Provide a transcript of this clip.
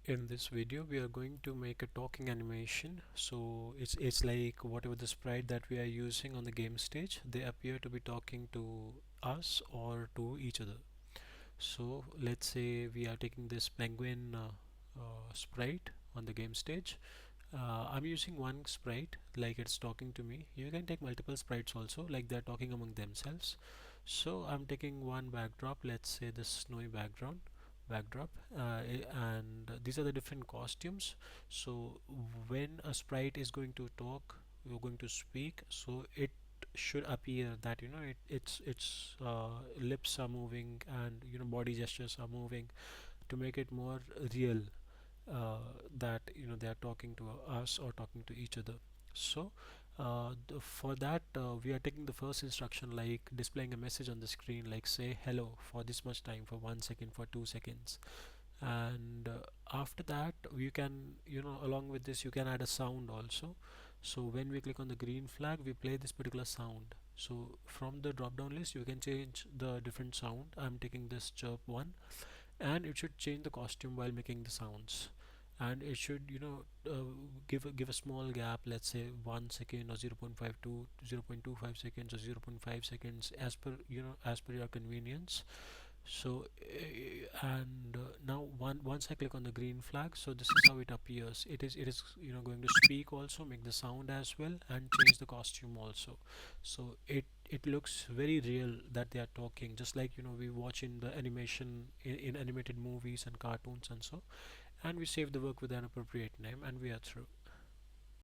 In this video we are going to make a talking animation. So it's like whatever the sprite that we are using on the game stage, they appear to be talking to us or to each other. So let's say we are taking this penguin sprite on the game stage. I'm using one sprite like it's talking to me. You can take multiple sprites also, like they're talking among themselves. So I'm taking one backdrop, let's say this snowy backdrop, and these are the different costumes. So when a sprite is going to talk, you're going to speak, so it should appear that its lips are moving and body gestures are moving to make it more real, that they are talking to us or talking to each other. So for that, we are taking the first instruction like displaying a message on the screen, like say hello for this much time, for 1 second, for 2 seconds. And after that you can, along with this you can add a sound also. So when we click on the green flag, we play this particular sound. So from the drop down list you can change the different sound. I'm taking this chirp one, and it should change the costume while making the sounds. And it should, give a small gap, let's say 1 second or 0.5 to 0.25 seconds or zero point 0.5 seconds, as per as per your convenience. So and now once I click on the green flag, so this is how it appears. It is going to speak also, make the sound as well, and change the costume also. So it looks very real that they are talking, just like we watch in the animation, in animated movies and cartoons and so. And we save the work with an appropriate name, and we are through.